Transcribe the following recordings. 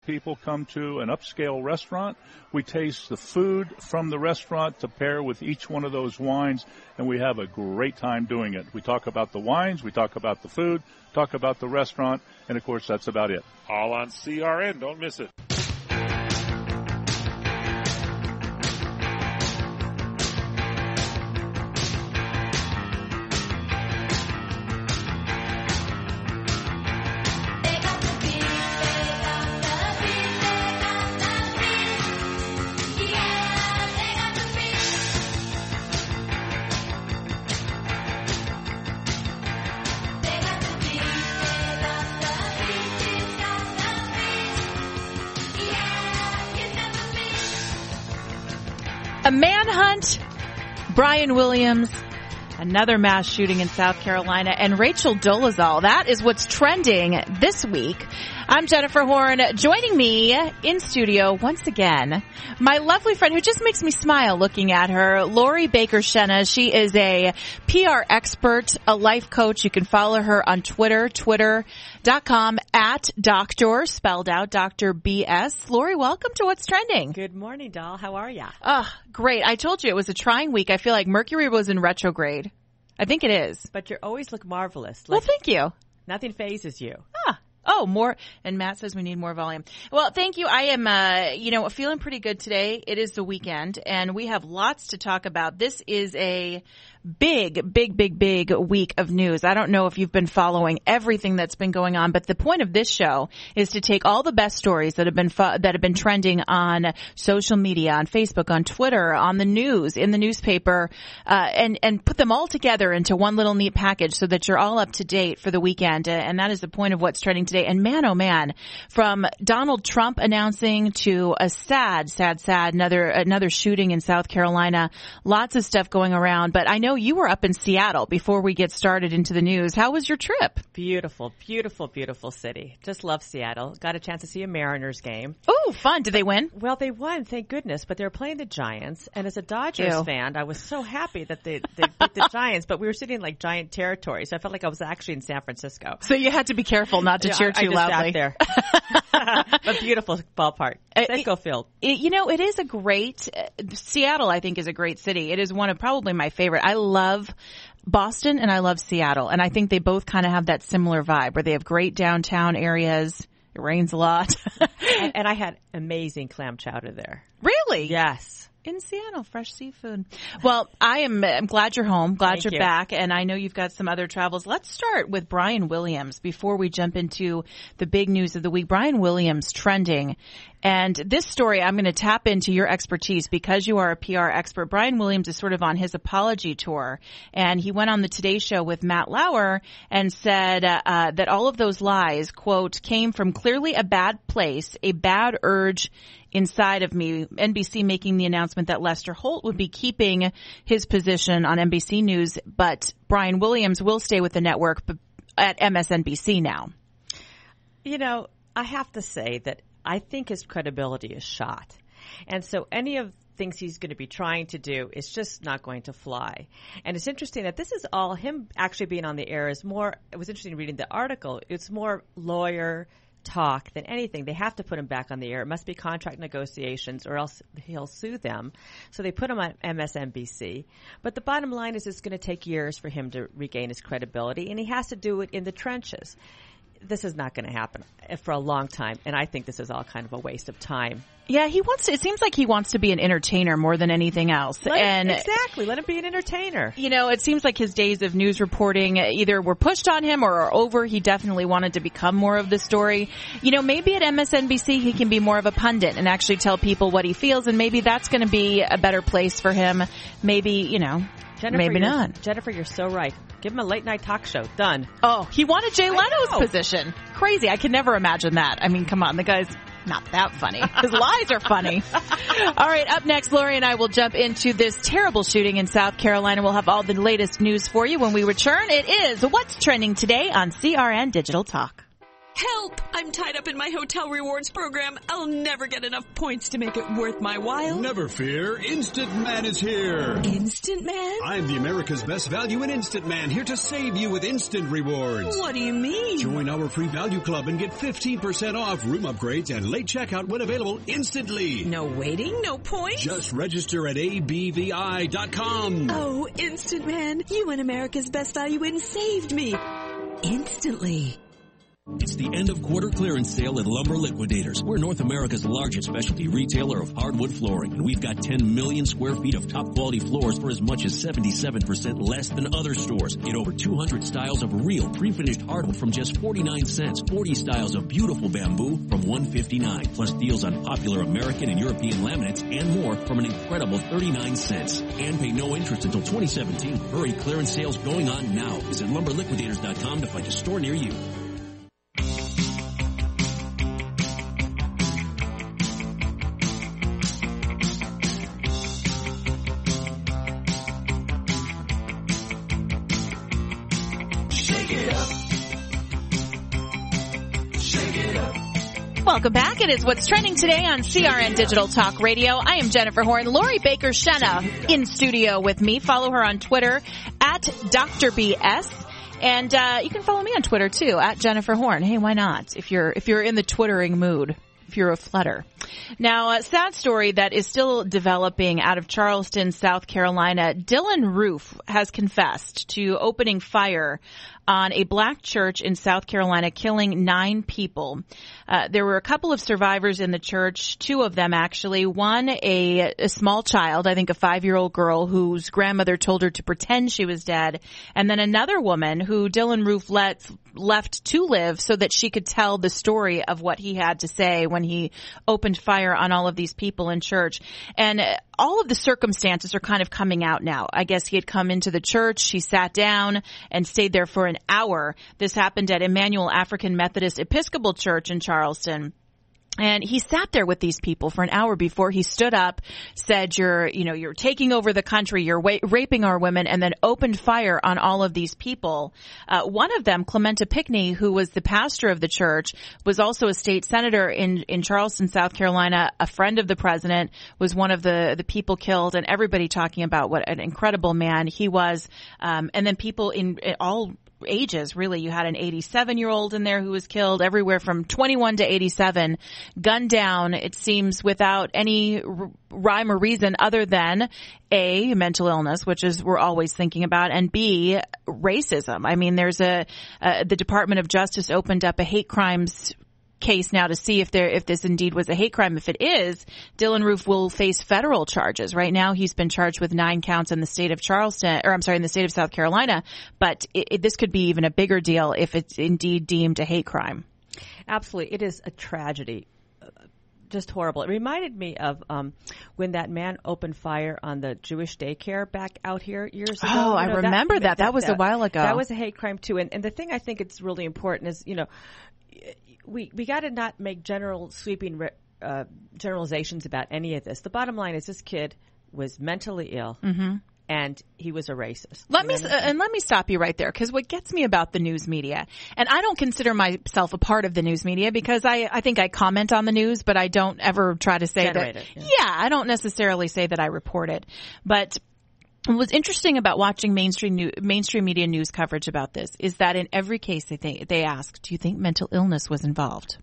people come to an upscale restaurant. We taste the food from the restaurant to pair with each one of those wines, and we have a great time doing it. We talk about the wines, we talk about the food, talk about the restaurant, and, of course, that's about it. All on CRN. Don't miss it. A manhunt, Brian Williams, another mass shooting in South Carolina, and Rachel Dolezal. That is what's trending this week. I'm Jennifer Horn. Joining me in studio once again, my lovely friend who just makes me smile looking at her, Lori Baker-Schena. She is a PR expert, a life coach. You can follow her on Twitter, twitter.com @Doctor, spelled out Dr. BS. Lori, welcome to What's Trending. Good morning, doll. How are ya? Great. I told you it was a trying week. I feel like Mercury was in retrograde. I think it is. But you always look marvelous. Well, thank you. Nothing phases you. Oh, more. And Matt says we need more volume. Well, thank you. I am, feeling pretty good today. It is the weekend, and we have lots to talk about. This is a big week of news. I don't know if you've been following everything that's been going on, but the point of this show is to take all the best stories that have been trending on social media, on Facebook, on Twitter, on the news, in the newspaper, and put them all together into one little neat package so that you're all up to date for the weekend. And that is the point of What's Trending today. And man, oh man, from Donald Trump announcing to a sad, another shooting in South Carolina, lots of stuff going around. But I know you were up in Seattle before we get started into the news. How was your trip? Beautiful city. Just love Seattle. Got a chance to see a Mariners game. Oh, fun. Did they win? Well, they won, thank goodness, but they were playing the Giants. And as a Dodgers fan, I was so happy that they beat the Giants, but we were sitting in like giant territory, so I felt like I was actually in San Francisco. So you had to be careful not to cheer too loudly. Sat there. A beautiful ballpark. Safeco Field. It is a great, Seattle I think is a great city. It is one of probably my favorite. I love Boston and I love Seattle, and I think they both kind of have that similar vibe where they have great downtown areas. It rains a lot. and I had amazing clam chowder there. Really? Yes. In Seattle, fresh seafood. Well, I'm glad you're home. Glad you're back. And I know you've got some other travels. Let's start with Brian Williams before we jump into the big news of the week. Brian Williams trending. And this story, I'm going to tap into your expertise because you are a PR expert. Brian Williams is sort of on his apology tour. And he went on the Today Show with Matt Lauer and said that all of those lies, quote, came from clearly a bad place, a bad urge inside of me. NBC making the announcement that Lester Holt would be keeping his position on NBC News, but Brian Williams will stay with the network at MSNBC now. I have to say that I think his credibility is shot. And so any of things he's going to be trying to do is just not going to fly. And it's interesting that this is all him actually being on the air is more, it was interesting reading the article, it's more lawyer talk than anything. They have to put him back on the air. It must be contract negotiations or else he'll sue them. So they put him on MSNBC. But the bottom line is it's going to take years for him to regain his credibility, and he has to do it in the trenches. This is not going to happen for a long time, and I think this is all kind of a waste of time. Yeah, it seems like he wants to be an entertainer more than anything else. Exactly. Let him be an entertainer. It seems like his days of news reporting either were pushed on him or are over. He definitely wanted to become more of the story. Maybe at MSNBC he can be more of a pundit and actually tell people what he feels, and maybe that's going to be a better place for him. Maybe, Jennifer, maybe not. Jennifer, you're so right. Give him a late night talk show. Done. Oh, he wanted Jay Leno's position. Crazy. I can never imagine that. I mean, come on. The guy's not that funny. His lies are funny. All right. Up next, Lori and I will jump into this terrible shooting in South Carolina. We'll have all the latest news for you when we return. It is What's Trending Today on CRN Digital Talk. Help! I'm tied up in my hotel rewards program. I'll never get enough points to make it worth my while. Never fear. Instant Man is here. Instant Man? I'm the America's Best Value in Instant Man, here to save you with instant rewards. What do you mean? Join our free value club and get 15% off room upgrades and late checkout when available instantly. No waiting, no points? Just register at abvi.com. Oh, Instant Man, you and America's Best Value in saved me. Instantly. It's the end of quarter clearance sale at Lumber Liquidators. We're North America's largest specialty retailer of hardwood flooring, and we've got 10 million square feet of top quality floors for as much as 77% less than other stores. Get over 200 styles of real pre-finished hardwood from just 49 cents, 40 styles of beautiful bamboo from $1.59, plus deals on popular American and European laminates and more from an incredible 39 cents. And pay no interest until 2017. Hurry, clearance sales going on now. Visit lumberliquidators.com to find a store near you. Welcome back. It is What's Trending today on CRN Digital Talk Radio. I am Jennifer Horn. Lori Baker-Schena in studio with me. Follow her on Twitter at Dr. BS. And you can follow me on Twitter too, at Jennifer Horn. Hey, why not? If you're in the Twittering mood. If you're a flutter. Now, a sad story that is still developing out of Charleston, South Carolina. Dylan Roof has confessed to opening fire on a black church in South Carolina, killing 9 people. There were a couple of survivors in the church, 2 of them actually. One, a small child, I think a 5-year-old girl whose grandmother told her to pretend she was dead. And then another woman who Dylan Roof left to live so that she could tell the story of what he had to say when he opened fire on all of these people in church. And all of the circumstances are kind of coming out now. I guess he had come into the church, he sat down and stayed there for an hour. This happened at Emmanuel African Methodist Episcopal Church in Charleston. And he sat there with these people for an hour before he stood up, said, you're taking over the country, you're raping our women, and then opened fire on all of these people. One of them, Clementa Pickney, who was the pastor of the church, was also a state senator in Charleston, South Carolina, a friend of the president, was one of the people killed, and everybody talking about what an incredible man he was. And then people in all ages, really. You had an 87-year-old in there who was killed, everywhere from 21 to 87, gunned down, it seems, without any rhyme or reason other than A, mental illness, which is we're always thinking about, and B, racism. I mean, there's the Department of Justice opened up a hate crimes case now to see if this indeed was a hate crime. If it is, Dylan Roof will face federal charges. Right now, he's been charged with 9 counts in the state of in the state of South Carolina. But this could be even a bigger deal if it's indeed deemed a hate crime. Absolutely. It is a tragedy. Just horrible. It reminded me of when that man opened fire on the Jewish daycare back out here years ago. Oh, I remember that. That was a while ago. That was a hate crime, too. And the thing I think it's really important is, we got to not make sweeping generalizations about any of this. The bottom line is this kid was mentally ill. Mm-hmm. And he was a racist. Let me stop you right there, because what gets me about the news media, and I don't consider myself a part of the news media because I think I comment on the news, but I don't ever try to say Generate that. It, yeah, I don't necessarily say that I report it, but what's interesting about watching mainstream media news coverage about this is that in every case they ask, do you think mental illness was involved?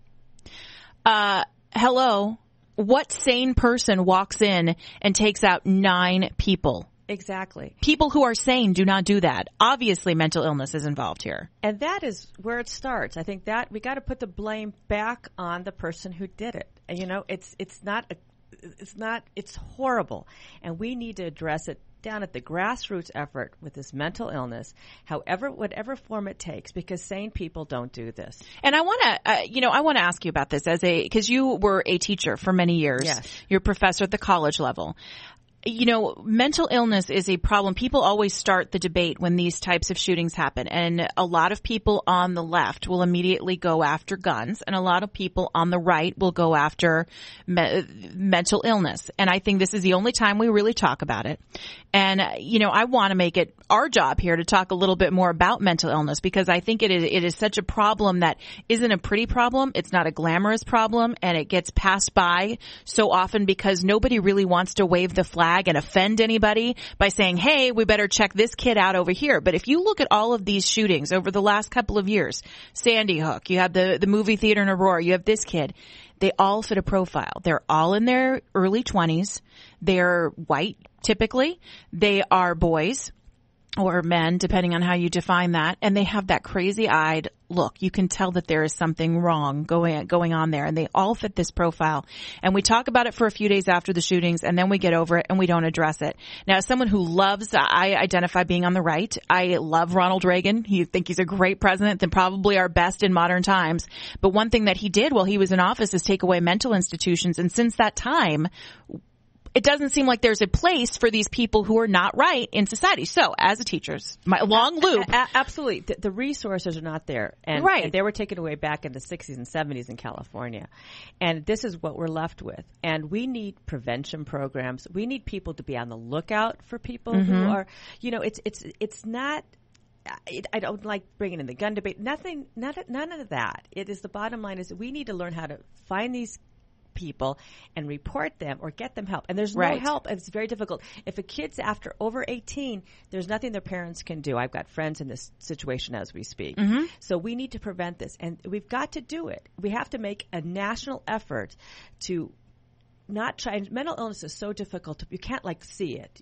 Hello, what sane person walks in and takes out 9 people? Exactly. People who are sane do not do that. Obviously, mental illness is involved here. And that is where it starts. I think that we got to put the blame back on the person who did it. And, it's horrible. And we need to address it down at the grassroots effort with this mental illness, whatever form it takes, because sane people don't do this. And I want to ask you about this because you were a teacher for many years. Yes. You're a professor at the college level. mental illness is a problem. People always start the debate when these types of shootings happen. And a lot of people on the left will immediately go after guns, and a lot of people on the right will go after mental illness. And I think this is the only time we really talk about it. And, I want to make it our job here to talk a little bit more about mental illness, because I think it is such a problem that isn't a pretty problem. It's not a glamorous problem, and it gets passed by so often because nobody really wants to wave the flag and offend anybody by saying, hey, we better check this kid out over here. But if you look at all of these shootings over the last couple of years, Sandy Hook, you have the movie theater in Aurora, you have this kid, they all fit a profile. They're all in their early 20s. They're white, typically. They are boys or men, depending on how you define that. And they have that crazy-eyed look. You can tell that there is something wrong going on there. And they all fit this profile. And we talk about it for a few days after the shootings, and then we get over it and we don't address it. Now, as someone who I identify being on the right. I love Ronald Reagan. I think he's a great president and probably our best in modern times. But one thing that he did while he was in office is take away mental institutions. And since that time, it doesn't seem like there's a place for these people who are not right in society. So, as a teacher, my long loop. Absolutely. The resources are not there. And they were taken away back in the 60s and 70s in California. And this is what we're left with. And we need prevention programs. We need people to be on the lookout for people who are, it's not, I don't like bringing in the gun debate. None of that. It is the bottom line is that we need to learn how to find these people and report them or get them help. And there's no help. It's very difficult. If a kid's over 18, there's nothing their parents can do. I've got friends in this situation as we speak. So we need to prevent this, and we've got to do it. We have to make a national effort to not try. Mental illness is so difficult. You can't see it.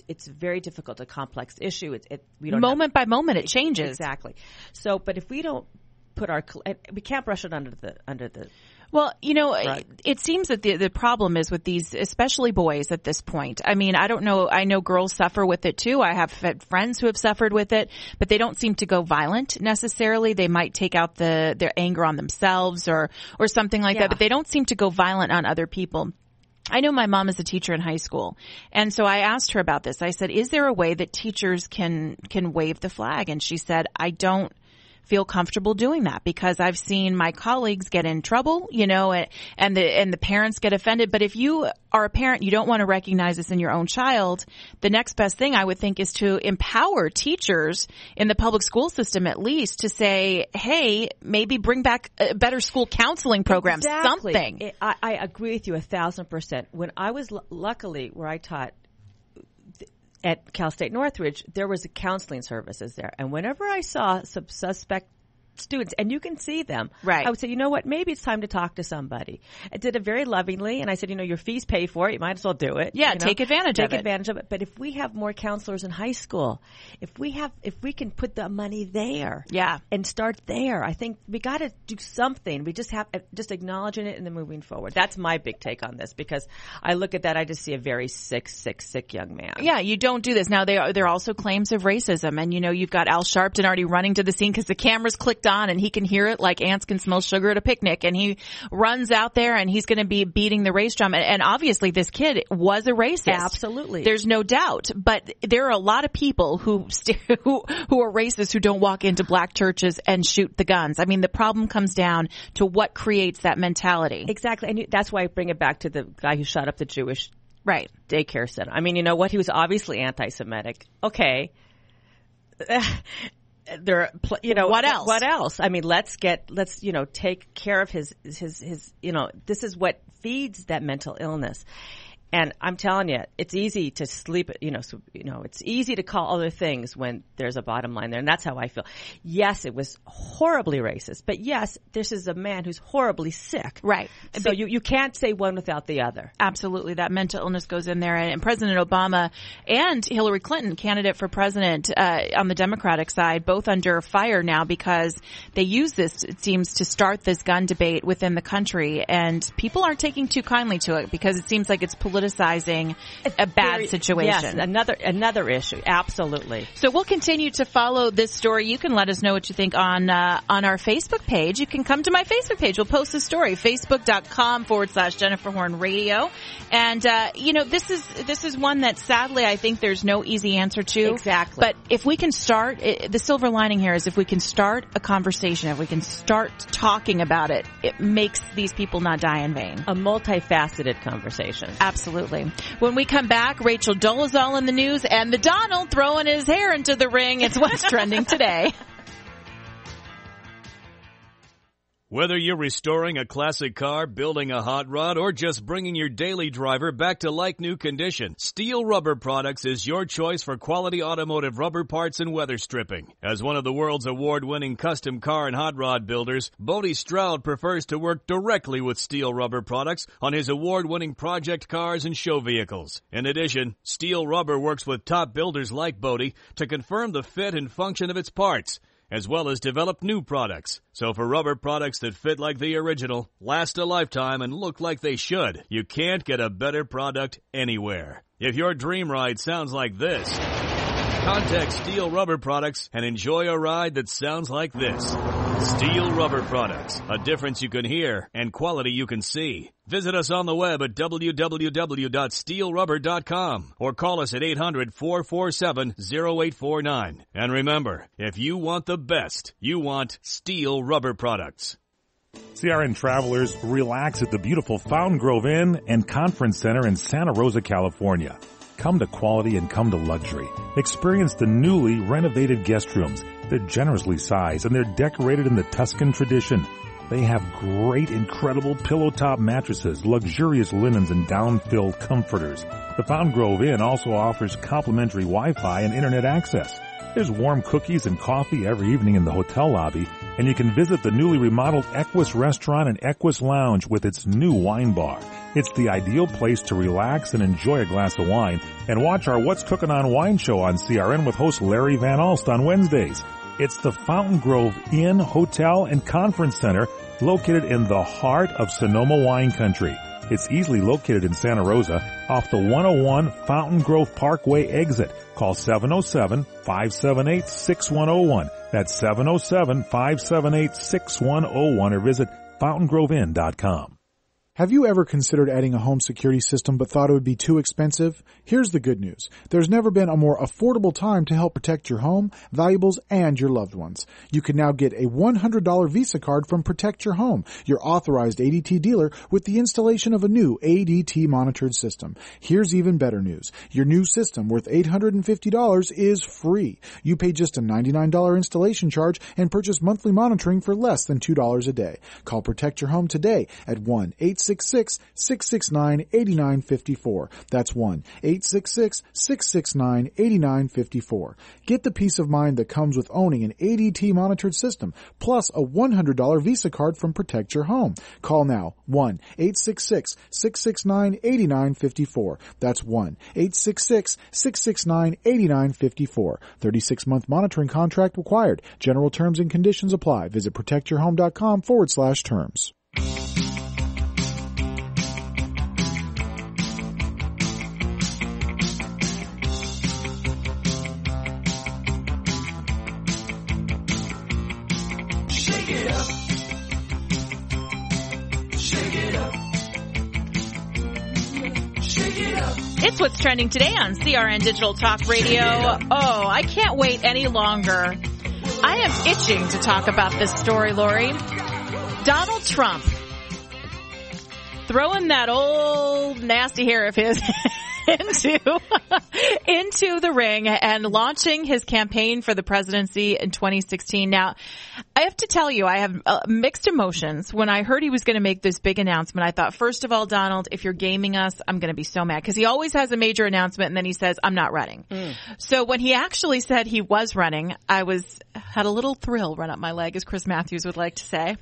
It's very difficult. A complex issue. We don't moment by moment it changes. Exactly. So, but if we don't put we can't brush it under the. Well, it seems that the problem is with these, especially boys at this point. I mean, I don't know. I know girls suffer with it too. I have had friends who have suffered with it, but they don't seem to go violent necessarily. They might take out their anger on themselves or something like that, but they don't seem to go violent on other people. I know my mom is a teacher in high school, and so I asked her about this. I said, is there a way that teachers can wave the flag? And she said, I don't feel comfortable doing that because I've seen my colleagues get in trouble, and the parents get offended. But if you are a parent, you don't want to recognize this in your own child, the next best thing I would think is to empower teachers in the public school system at least to say, hey, maybe bring back a better school counseling program, something. I agree with you 1,000%. When I was luckily where I taught at Cal State Northridge, there was counseling services there. And whenever I saw some suspect students, and you can see them, I would say, you know what, maybe it's time to talk to somebody. I did it very lovingly, and I said, your fees pay for it. You might as well do it. Yeah, take advantage of it. But if we have more counselors in high school, if we can put the money there and start there, I think we got to do something. We just acknowledging it and then moving forward. That's my big take on this, because I look at that, I just see a very sick young man. Yeah, you don't do this. Now, there are also claims of racism, and you've got Al Sharpton already running to the scene because the camera's clicked on and he can hear it like ants can smell sugar at a picnic, and he runs out there and he's going to be beating the race drum. And obviously this kid was a racist. Absolutely. There's no doubt. But there are a lot of people who are racist who don't walk into black churches and shoot the guns. I mean, the problem comes down to what creates that mentality. Exactly. And that's why I bring it back to the guy who shot up the Jewish daycare center. I mean, you know what? He was obviously anti-Semitic. Okay. What else? What else? I mean, let's take care of his, this is what feeds that mental illness. And I'm telling you, it's easy to sleep, it's easy to call other things when there's a bottom line there. And that's how I feel. Yes, it was horribly racist, but yes, this is a man who's horribly sick. Right. So you can't say one without the other. Absolutely. That mental illness goes in there. And President Obama and Hillary Clinton, candidate for president on the Democratic side, both under fire now because they use this, it seems, to start this gun debate within the country. And people aren't taking too kindly to it because it seems like it's political politicizing a bad situation. Yes, another issue. Absolutely. So we'll continue to follow this story. You can let us know what you think on our Facebook page. You can come to my Facebook page. We'll post the story, facebook.com/Jennifer Horn Radio. And, this is one that sadly I think there's no easy answer to. Exactly. But if we can start, the silver lining here is if we can start a conversation, if we can start talking about it, it makes these people not die in vain. A multifaceted conversation. Absolutely. When we come back, Rachel Dolezal in the news and the Donald throwing his hair into the ring. It's what's trending today. Whether you're restoring a classic car, building a hot rod, or just bringing your daily driver back to like-new condition, Steel Rubber Products is your choice for quality automotive rubber parts and weather stripping. As one of the world's award-winning custom car and hot rod builders, Bodie Stroud prefers to work directly with Steel Rubber Products on his award-winning project cars and show vehicles. In addition, Steel Rubber works with top builders like Bodie to confirm the fit and function of its parts, as well as develop new products. So for rubber products that fit like the original, last a lifetime, and look like they should, you can't get a better product anywhere. If your dream ride sounds like this, contact Steel Rubber Products and enjoy a ride that sounds like this. Steel Rubber Products, a difference you can hear and quality you can see. Visit us on the web at www.steelrubber.com or call us at 800-447-0849. And remember, if you want the best, you want Steel Rubber Products. CRN travelers, relax at the beautiful Fountain Grove Inn and Conference Center in Santa Rosa, California. Come to quality and come to luxury. Experience the newly renovated guest rooms. They're generously sized and they're decorated in the Tuscan tradition. They have great, incredible pillow-top mattresses, luxurious linens, and down-filled comforters. The Fountain Grove Inn also offers complimentary Wi-Fi and internet access. There's warm cookies and coffee every evening in the hotel lobby, and you can visit the newly remodeled Equus Restaurant and Equus Lounge with its new wine bar. It's the ideal place to relax and enjoy a glass of wine and watch our What's Cooking on Wine show on CRN with host Larry Van Alst on Wednesdays. It's the Fountain Grove Inn, Hotel, and Conference Center located in the heart of Sonoma wine country. It's easily located in Santa Rosa off the 101 Fountain Grove Parkway exit. Call 707-578-6101. That's 707-578-6101 or visit fountaingroveinn.com. Have you ever considered adding a home security system but thought it would be too expensive? Here's the good news. There's never been a more affordable time to help protect your home, valuables, and your loved ones. You can now get a $100 Visa card from Protect Your Home, your authorized ADT dealer, with the installation of a new ADT monitored system. Here's even better news. Your new system, worth $850, is free. You pay just a $99 installation charge and purchase monthly monitoring for less than $2 a day. Call Protect Your Home today at 1-866-669-8954. That's 1-866-669-8954. Get the peace of mind that comes with owning an ADT monitored system, plus a $100 Visa card from Protect Your Home. Call now, 1-866-669-8954. That's 1-866-669-8954. 36-month monitoring contract required. General terms and conditions apply. Visit protectyourhome.com/terms. It's what's trending today on CRN Digital Talk Radio. Oh, I can't wait any longer. I am itching to talk about this story, Lori. Donald Trump throwing that old nasty hair of his into the ring and launching his campaign for the presidency in 2016. Now, I have to tell you, I have mixed emotions. When I heard he was going to make this big announcement, I thought, first of all, Donald, if you're gaming us, I'm going to be so mad. Because he always has a major announcement and then he says, I'm not running. So when he actually said he was running, I had a little thrill run up my leg, as Chris Matthews would like to say.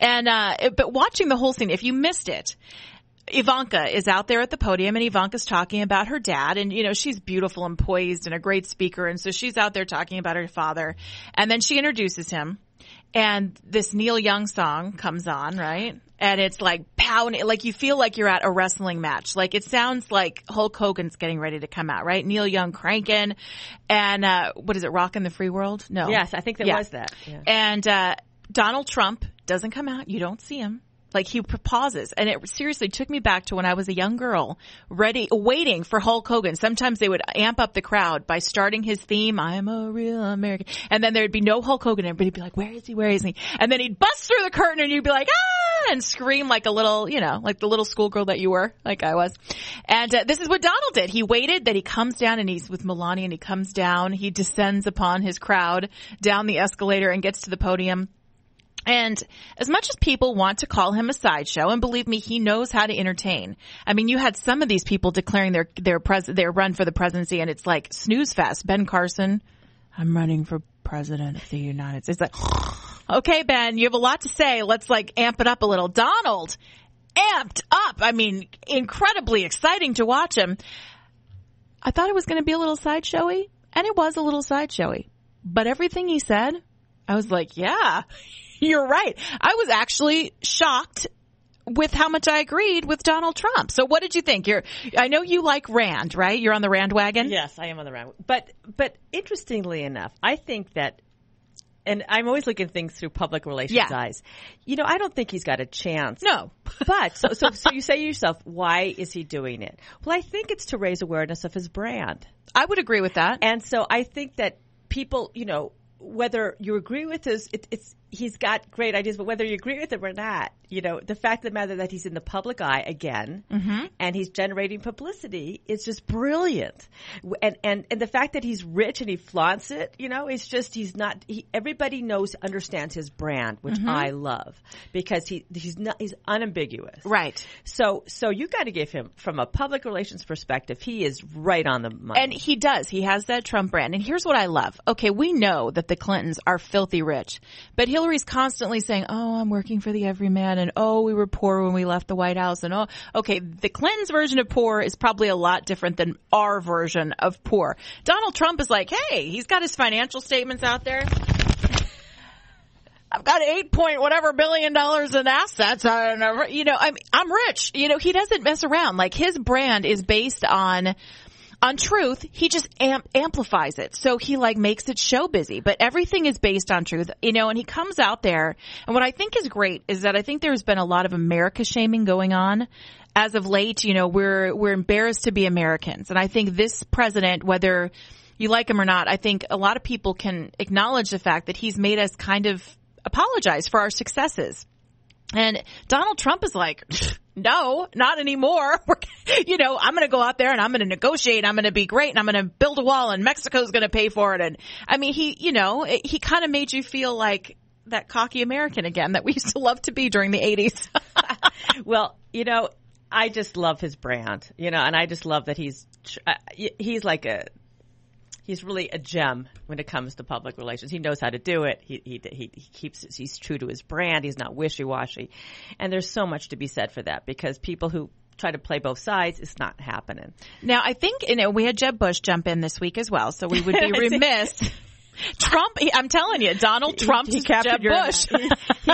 And but watching the whole scene, if you missed it, Ivanka is out there at the podium and Ivanka's talking about her dad, and she's beautiful and poised and a great speaker, and so she's out there talking about her father, and then she introduces him and this Neil Young song comes on, right? And it's like pounding, like you feel like you're at a wrestling match. Like it sounds like Hulk Hogan's getting ready to come out, right? Neil Young cranking. And, what is it, Rockin' the Free World? No. Yes, I think that was that. Yeah. And, Donald Trump doesn't come out. You don't see him. Like he pauses, and it seriously took me back to when I was a young girl, waiting for Hulk Hogan. Sometimes they would amp up the crowd by starting his theme, "I'm a real American," and then there'd be no Hulk Hogan, and everybody'd be like, "Where is he? Where is he?" And then he'd bust through the curtain, and you'd be like, "Ah!" and scream like a little, like the little schoolgirl that you were, like I was. And this is what Donald did. He waited, then he comes down, and he's with Melania, and he comes down. He descends upon his crowd down the escalator and gets to the podium. And as much as people want to call him a sideshow, and believe me, he knows how to entertain. I mean, you had some of these people declaring their run for the presidency, and it's like snooze fest. Ben Carson, "I'm running for president of the United States." It's like, okay, Ben, you have a lot to say. Let's like amp it up a little. Donald, amped up. I mean, incredibly exciting to watch him. I thought it was going to be a little sideshowy, and it was a little sideshowy. But everything he said, I was like, yeah. You're right. I was actually shocked with how much I agreed with Donald Trump. So what did you think? I know you like Rand, right? You're on the Rand wagon? Yes, I am on the Rand. But interestingly enough, I think that, and I'm always looking at things through public relations eyes. I don't think he's got a chance. No. But so you say to yourself, why is he doing it? Well, I think it's to raise awareness of his brand. I would agree with that. And so I think that people, whether you agree with he's got great ideas, but whether you agree with him or not, the fact of the matter that he's in the public eye again, and he's generating publicity is just brilliant. And the fact that he's rich and he flaunts it, it's just, everybody understands his brand, which I love, because he's unambiguous. Right. So you got to give him, from a public relations perspective, he is right on the money. And he does. He has that Trump brand. And here's what I love. Okay, we know that the Clintons are filthy rich, but Hillary's constantly saying, "Oh, I'm working for the everyman," and "Oh, we were poor when we left the White House," and "Oh," okay, the Clintons' version of poor is probably a lot different than our version of poor. Donald Trump is like, hey, he's got his financial statements out there. I've got $8 billion in assets. I'm rich. He doesn't mess around. Like his brand is based on truth. He just amplifies it. So he makes it show busy, but everything is based on truth, and he comes out there. And what I think is great is that I think there's been a lot of America shaming going on as of late. We're embarrassed to be Americans. And I think this president, whether you like him or not, I think a lot of people can acknowledge the fact that he's made us kind of apologize for our successes. And Donald Trump is like, no, not anymore. I'm going to go out there and I'm going to negotiate. I'm going to be great and I'm going to build a wall and Mexico's going to pay for it. And I mean, he kind of made you feel like that cocky American again that we used to love to be during the 80s. Well, I just love his brand, and I just love that he's really a gem when it comes to public relations. He knows how to do it. He's true to his brand. He's not wishy-washy. And there's so much to be said for that, because people who try to play both sides, it's not happening. Now, I think, we had Jeb Bush jump in this week as well, so we would be remiss. Trump, I'm telling you, Donald Trump's Jeb Bush.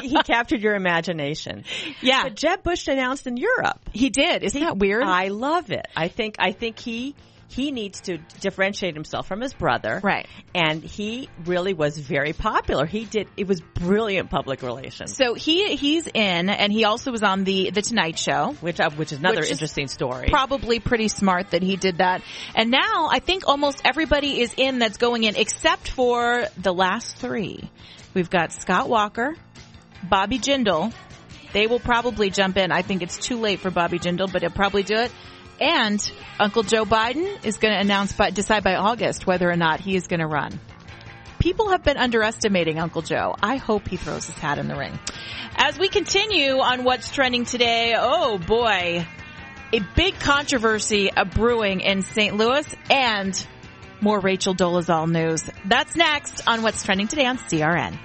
He captured your imagination. Yeah. But Jeb Bush announced in Europe. He did. Isn't that weird? I love it. I think he needs to differentiate himself from his brother. Right. And he really was very popular. It was brilliant public relations. So he's in, and he also was on the Tonight Show. Which is another interesting story. Probably pretty smart that he did that. And now I think almost everybody is in that's going in, except for the last three. We've got Scott Walker, Bobby Jindal. They will probably jump in. I think it's too late for Bobby Jindal, but he'll probably do it. And Uncle Joe Biden is going to decide by August whether or not he is going to run. People have been underestimating Uncle Joe. I hope he throws his hat in the ring. As we continue on what's trending today, oh boy, a big controversy brewing in St. Louis and more Rachel Dolezal news. That's next on what's trending today on CRN.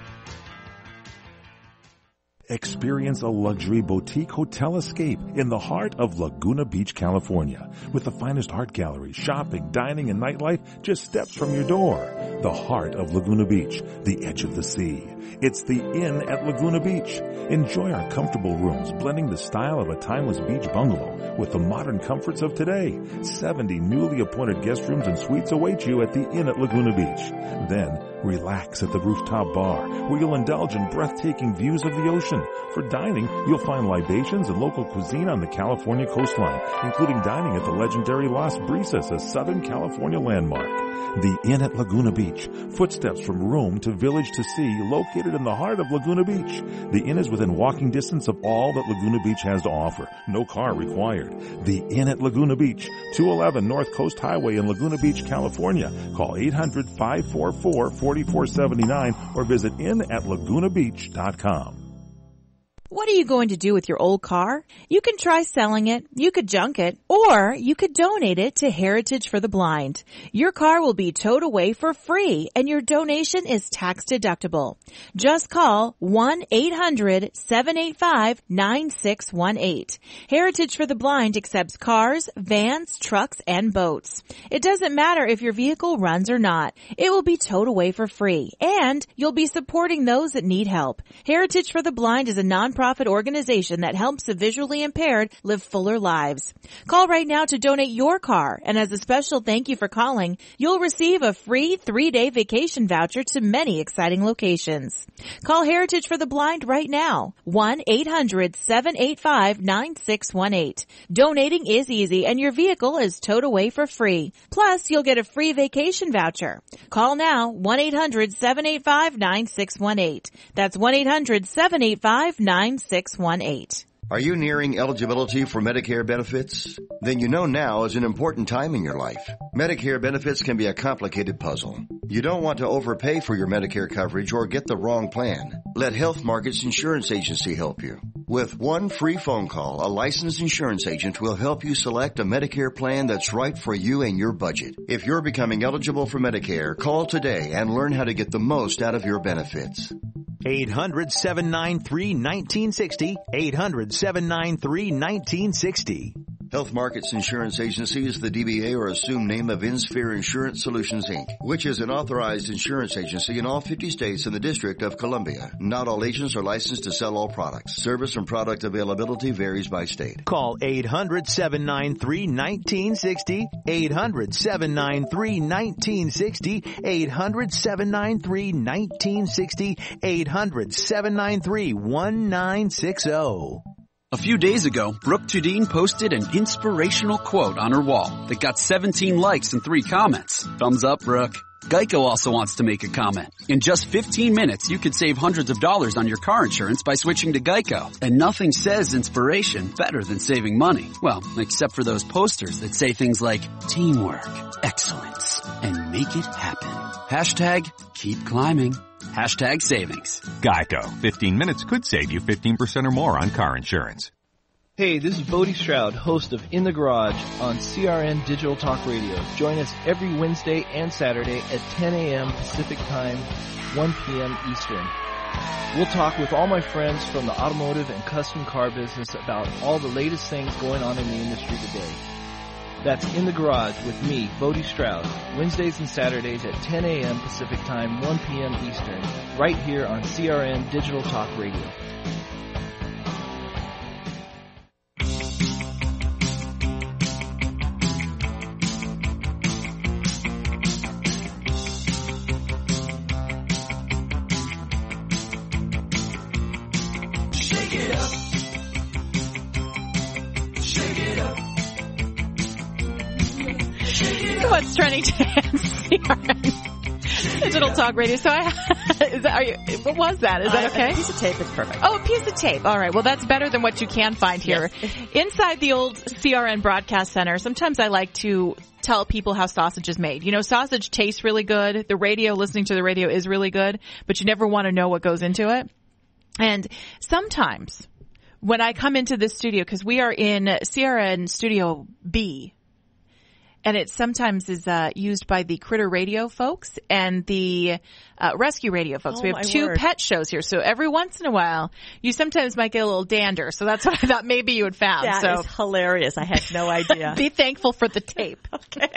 Experience a luxury boutique hotel escape in the heart of Laguna Beach, California. With the finest art galleries, shopping, dining, and nightlife just steps from your door. the heart of Laguna Beach, the edge of the sea. It's the Inn at Laguna Beach. Enjoy our comfortable rooms, blending the style of a timeless beach bungalow with the modern comforts of today. 70 newly appointed guest rooms and suites await you at the Inn at Laguna Beach. Then, relax at the rooftop bar, where you'll indulge in breathtaking views of the ocean. For dining, you'll find libations and local cuisine on the California coastline, including dining at the legendary Las Brisas, a Southern California landmark. The Inn at Laguna Beach, footsteps from room to village to sea, located in the heart of Laguna Beach. The Inn is within walking distance of all that Laguna Beach has to offer. No car required. The Inn at Laguna Beach, 211 North Coast Highway in Laguna Beach, California. Call 800-544-4479 or visit inatlagunabeach.com. What are you going to do with your old car? You can try selling it, you could junk it, or you could donate it to Heritage for the Blind. Your car will be towed away for free, and your donation is tax deductible. Just call 1-800-785-9618. Heritage for the Blind accepts cars, vans, trucks, and boats. It doesn't matter if your vehicle runs or not. It will be towed away for free, and you'll be supporting those that need help. Heritage for the Blind is a nonprofit organization that helps the visually impaired live fuller lives. Call right now to donate your car, and as a special thank you for calling, you'll receive a free 3-day vacation voucher to many exciting locations. Call Heritage for the Blind right now, 1-800-785-9618. Donating is easy, and your vehicle is towed away for free. Plus, you'll get a free vacation voucher. Call now, 1-800-785-9618. That's 1-800-785-9618. Are you nearing eligibility for Medicare benefits? Then you know now is an important time in your life. Medicare benefits can be a complicated puzzle. You don't want to overpay for your Medicare coverage or get the wrong plan. Let Health Markets Insurance Agency help you. With one free phone call, a licensed insurance agent will help you select a Medicare plan that's right for you and your budget. If you're becoming eligible for Medicare, call today and learn how to get the most out of your benefits. 800-793-1960. 800-793-1960. Health Markets Insurance Agency is the DBA or assumed name of InSphere Insurance Solutions, Inc., which is an authorized insurance agency in all 50 states and the District of Columbia. Not all agents are licensed to sell all products. Service and product availability varies by state. Call 800-793-1960. 800-793-1960. 800-793-1960. 800-793-1960. A few days ago, Brooke Tudine posted an inspirational quote on her wall that got 17 likes and 3 comments. Thumbs up, Brooke. Geico also wants to make a comment. In just 15 minutes, you could save hundreds of dollars on your car insurance by switching to Geico. And nothing says inspiration better than saving money. Well, except for those posters that say things like teamwork, excellence, and make it happen. Hashtag keep climbing. Hashtag savings. Geico. 15 minutes could save you 15% or more on car insurance. Hey, this is Bodie Stroud, host of In the Garage on CRN Digital Talk Radio. Join us every Wednesday and Saturday at 10 a.m. Pacific Time, 1 p.m. Eastern. We'll talk with all my friends from the automotive and custom car business about all the latest things going on in the industry today. That's In the Garage with me, Bodie Stroud, Wednesdays and Saturdays at 10 a.m. Pacific Time, 1 p.m. Eastern, right here on CRN Digital Talk Radio. Shake it up. Shake it up. What's trending today on CRN Digital Talk Radio? So what was that? Is that okay? A piece of tape is perfect. Oh, a piece of tape. All right. Well, that's better than what you can find here. Yes. Inside the old CRN Broadcast Center, sometimes I like to tell people how sausage is made. You know, sausage tastes really good. The radio, listening to the radio is really good, but you never want to know what goes into it. And sometimes when I come into this studio, because we are in CRN Studio B, and it sometimes is used by the Critter Radio folks and the Rescue Radio folks. We have 2 pet shows here, so every once in a while, you sometimes might get a little dander. So that's what I thought maybe you had found. That is hilarious. I had no idea. Be thankful for the tape. Okay.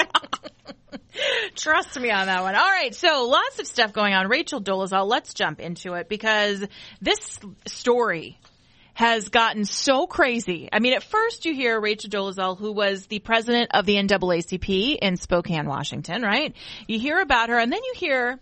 Trust me on that one. All right, so lots of stuff going on. Rachel Dolezal, let's jump into it because this story has gotten so crazy. I mean, at first you hear Rachel Dolezal, who was the president of the NAACP in Spokane, Washington, right? You hear about her, and then you hear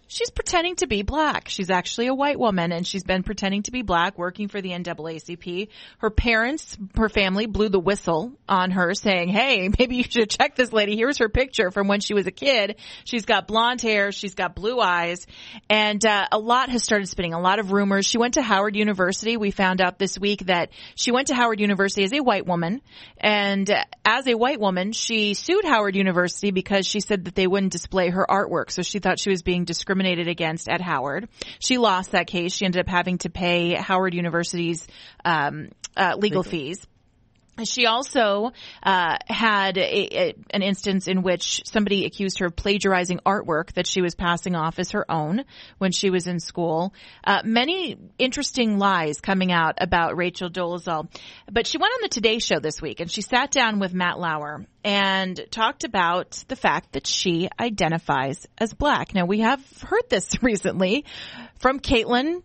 she's pretending to be black. She's actually a white woman, and she's been pretending to be black, working for the NAACP. Her parents, her family blew the whistle on her, saying, hey, maybe you should check this lady. Here's her picture from when she was a kid. She's got blonde hair. She's got blue eyes. And a lot has started spinning, a lot of rumors. She went to Howard University. We found out this week that she went to Howard University as a white woman. And as a white woman, she sued Howard University because she said that they wouldn't display her artwork. So she thought she was being discriminated against at Howard. She lost that case. She ended up having to pay Howard University's legal fees. She also had an instance in which somebody accused her of plagiarizing artwork that she was passing off as her own when she was in school. Many interesting lies coming out about Rachel Dolezal. But she went on the Today Show this week, and she sat down with Matt Lauer and talked about the fact that she identifies as black. Now, we have heard this recently from Caitlyn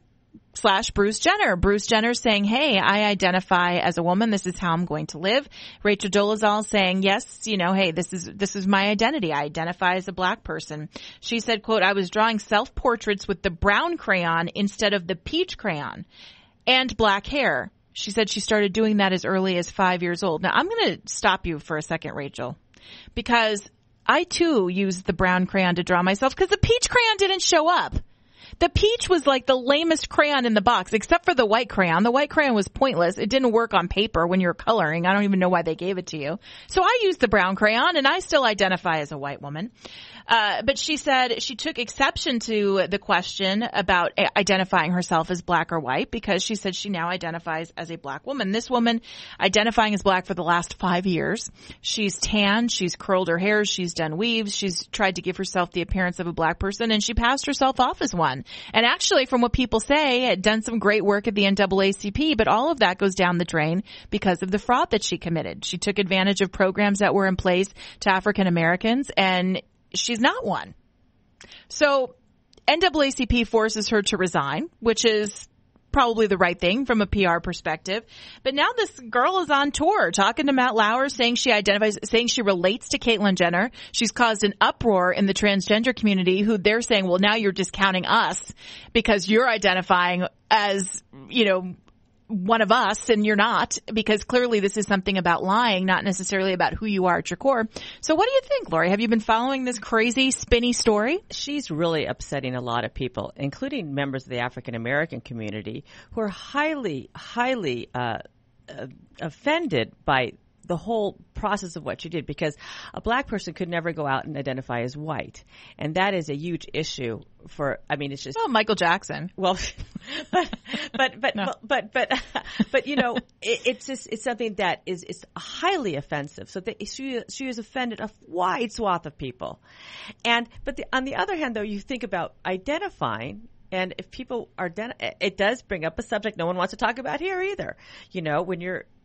/ Bruce Jenner. Bruce Jenner saying, hey, I identify as a woman. This is how I'm going to live. Rachel Dolezal saying, yes, hey, this is my identity. I identify as a black person. She said, quote, I was drawing self-portraits with the brown crayon instead of the peach crayon and black hair. She said she started doing that as early as 5 years old. Now, I'm going to stop you for a second, Rachel, because I, too, used the brown crayon to draw myself because the peach crayon didn't show up. The peach was like the lamest crayon in the box, except for the white crayon. The white crayon was pointless. It didn't work on paper when you're coloring. I don't even know why they gave it to you. So I used the brown crayon, and I still identify as a white woman. But she said she took exception to the question about identifying herself as black or white because she said she now identifies as a black woman. This woman identifying as black for the last 5 years. She's tan. She's curled her hair. She's done weaves. She's tried to give herself the appearance of a black person, and she passed herself off as one. And actually, from what people say, had done some great work at the NAACP, but all of that goes down the drain because of the fraud that she committed. She took advantage of programs that were in place to African Americans, and she's not one. So NAACP forces her to resign, which is probably the right thing from a PR perspective. But now this girl is on tour talking to Matt Lauer, saying she identifies, saying she relates to Caitlyn Jenner. She's caused an uproar in the transgender community who they're saying, well, now you're discounting us because you're identifying as, one of us and you're not, because clearly this is something about lying, not necessarily about who you are at your core. So what do you think, Lori? Have you been following this crazy, spinny story? She's really upsetting a lot of people, including members of the African American community who are highly offended by the whole process of what she did, because a black person could never go out and identify as white. And that is a huge issue for, it's just. Well, Michael Jackson. Well, it's something that is highly offensive. So she has offended a wide swath of people. But on the other hand, though, you think about identifying. And if people are, it does bring up a subject no one wants to talk about here either.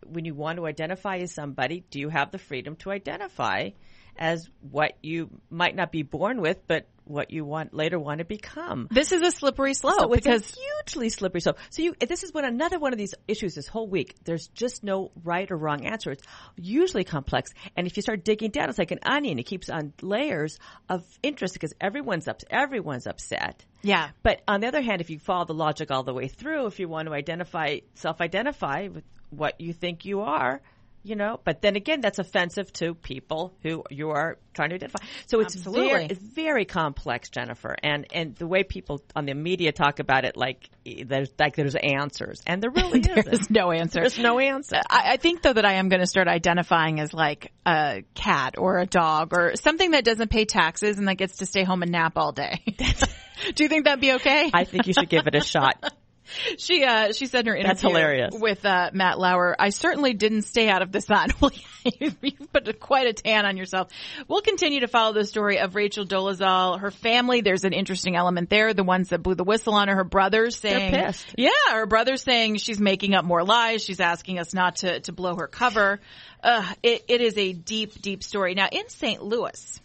When you want to identify as somebody, do you have the freedom to identify as what you might not be born with, but what you later want to become? This is a slippery slope. So it's a hugely slippery slope. So this is another one of these issues this whole week. There's just no right or wrong answer. It's usually complex. And if you start digging down, it's like an onion. It keeps on layers of interest because everyone's upset. Yeah. But on the other hand, if you follow the logic all the way through, if you want to self-identify with what you think you are, but then again, that's offensive to people who you are trying to identify. So it's very complex, Jennifer. And the way people on the media talk about it, like there's answers, and there really isn't. There's no answer. There's no answer. I think though that I am going to start identifying as like a cat or a dog or something that doesn't pay taxes and that gets to stay home and nap all day. Do you think that'd be okay? I think you should give it a shot. She said in her interview with Matt Lauer, I certainly didn't stay out of the sun. Well, you put quite a tan on yourself. We'll continue to follow the story of Rachel Dolezal. Her family, there's an interesting element there. The ones that blew the whistle on her, her brothers saying, they're pissed. Yeah, her brothers saying she's making up more lies. She's asking us not to blow her cover. It is a deep, deep story. Now, in St. Louis,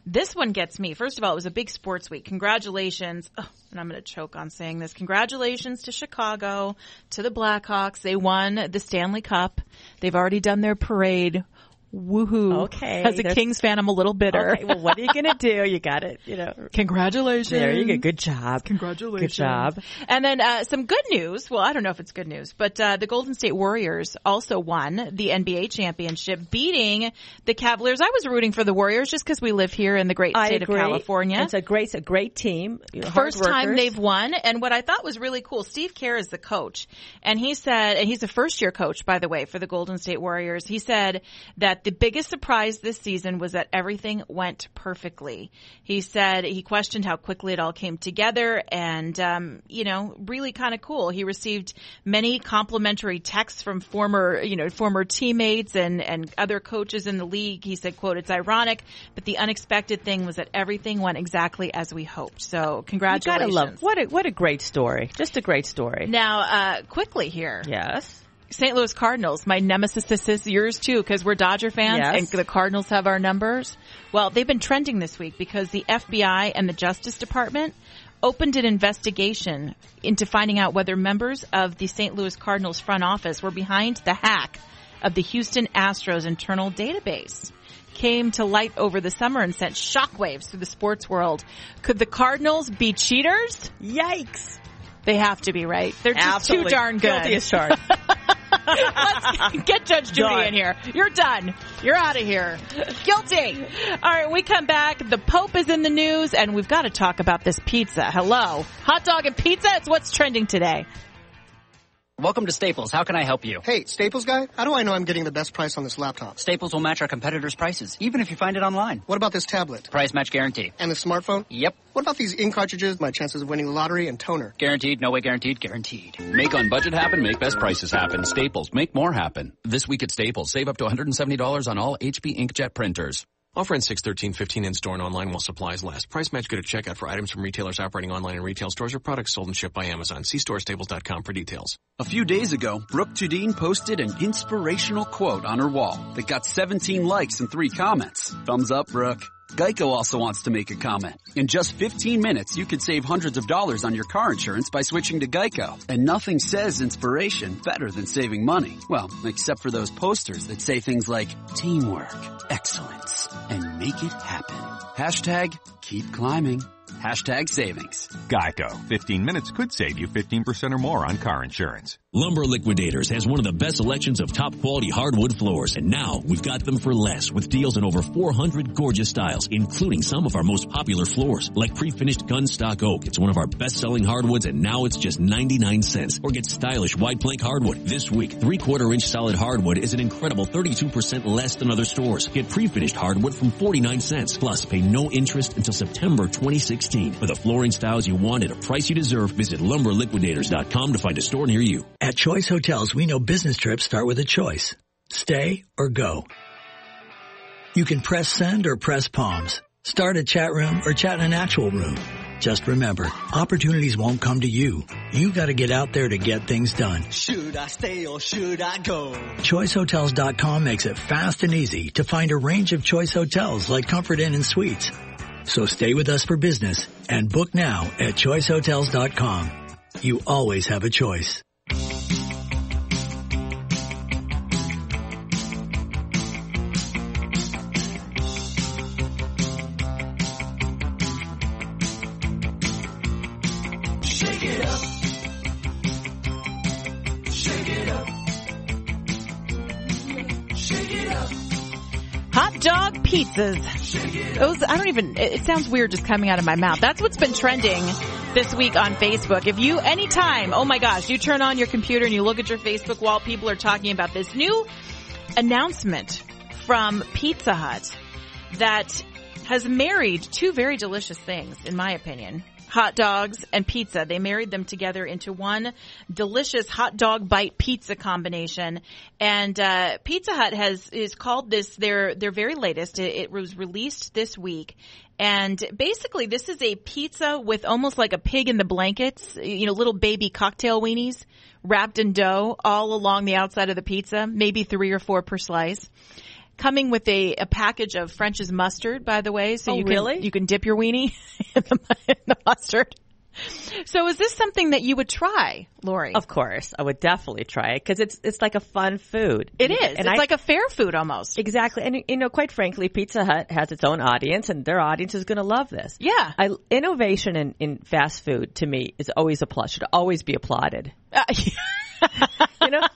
This one gets me. First of all, it was a big sports week. Congratulations. Oh, and I'm going to choke on saying this. Congratulations to Chicago, to the Blackhawks. They won the Stanley Cup. They've already done their parade. Woohoo. Okay. As a Kings fan, I'm a little bitter. Okay, well, what are you going to do? You got it, Congratulations. There you go. Good job. Congratulations. Good job. And then some good news. Well, I don't know if it's good news, but the Golden State Warriors also won the NBA championship, beating the Cavaliers. I was rooting for the Warriors just because we live here in the great state of California. It's a great team. First time they've won. And what I thought was really cool, Steve Kerr is the coach. And he said, and he's a first-year coach, by the way, for the Golden State Warriors. He said that the biggest surprise this season was that everything went perfectly. He said he questioned how quickly it all came together and, really kind of cool. He received many complimentary texts from former teammates and other coaches in the league. He said, quote, "It's ironic, but the unexpected thing was that everything went exactly as we hoped." So congratulations. You gotta love, what a great story. Just a great story. Now, quickly here. Yes. St. Louis Cardinals, my nemesis. This is yours too, because we're Dodger fans and the Cardinals have our numbers. Well, they've been trending this week because the FBI and the Justice Department opened an investigation into finding out whether members of the St. Louis Cardinals front office were behind the hack of the Houston Astros internal database. Came to light over the summer and sent shockwaves through the sports world. Could the Cardinals be cheaters? Yikes. They have to be, right? They're just Absolutely. too darn good. Guilty as charged. Let's get Judge Judy in here. You're done. You're out of here. Guilty. All right, we come back. The Pope is in the news, and we've got to talk about this pizza. Hello. Hot dog and pizza, it's what's trending today. Welcome to Staples. How can I help you? Hey, Staples guy, how do I know I'm getting the best price on this laptop? Staples will match our competitors' prices, even if you find it online. What about this tablet? Price match guarantee. And the smartphone? Yep. What about these ink cartridges, my chances of winning the lottery, and toner? Guaranteed, no way guaranteed, guaranteed. Make on budget happen, make best prices happen. Staples, make more happen. This week at Staples, save up to $170 on all HP inkjet printers. Offer ends 6/13/15 in store and online while supplies last. Price match good at checkout for items from retailers operating online and retail stores or products sold and shipped by Amazon. See storestaples.com for details. A few days ago, Brooke Tudine posted an inspirational quote on her wall that got 17 likes and 3 comments. Thumbs up, Brooke. Geico also wants to make a comment. In just 15 minutes, you could save hundreds of dollars on your car insurance by switching to Geico. And nothing says inspiration better than saving money. Well, except for those posters that say things like teamwork, excellence, and make it happen. Hashtag keep climbing. Hashtag savings. Geico. 15 minutes could save you 15% or more on car insurance. Lumber Liquidators has one of the best selections of top quality hardwood floors, and now we've got them for less with deals on over 400 gorgeous styles, including some of our most popular floors, like pre-finished gun stock oak. It's one of our best-selling hardwoods, and now it's just 99 cents. Or get stylish wide plank hardwood. This week, 3/4 inch solid hardwood is an incredible 32% less than other stores. Get pre-finished hardwood from 49 cents. Plus, pay no interest until September 2016. For the flooring styles you want at a price you deserve, visit lumberliquidators.com to find a store near you. At Choice Hotels, we know business trips start with a choice. Stay or go. You can press send or press palms. Start a chat room or chat in an actual room. Just remember, opportunities won't come to you. You gotta get out there to get things done. Should I stay or should I go? ChoiceHotels.com makes it fast and easy to find a range of Choice Hotels like Comfort Inn and Suites. So stay with us for business and book now at ChoiceHotels.com. You always have a choice. Shake it up. Shake it up. Shake it up. Hot dog pizzas. Those, it sounds weird just coming out of my mouth. That's what's been trending this week on Facebook. If you, anytime, oh my gosh, you turn on your computer and you look at your Facebook wall, people are talking about this new announcement from Pizza Hut that has married two very delicious things, in my opinion. Hot dogs and pizza. They married them together into one delicious hot dog bite pizza combination. And Pizza Hut is called this their very latest. It was released this week. And basically this is a pizza with almost like a pig in the blankets, little baby cocktail weenies wrapped in dough all along the outside of the pizza, maybe 3 or 4 per slice. coming with a package of French's mustard, by the way. So really? You can dip your weenie in the mustard. So is this something that you would try, Lori? Of course. I would definitely try it because it's like a fun food. It is. And it's like a fair food almost. Exactly. And, quite frankly, Pizza Hut has its own audience, and their audience is going to love this. Yeah. Innovation in fast food, to me, is always should always be applauded.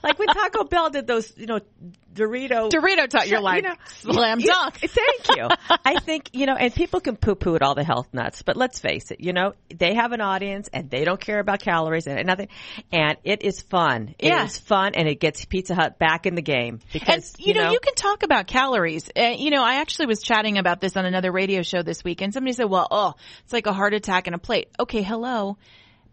Like when Taco Bell did those, Dorito taught your life. Slam dunk. Thank you. I think, and people can poo-poo at all the health nuts, but let's face it, they have an audience and they don't care about calories and nothing. And it is fun. It is fun, and it gets Pizza Hut back in the game because, you can talk about calories. I actually was chatting about this on another radio show this week, and somebody said, it's like a heart attack in a plate. Okay, hello.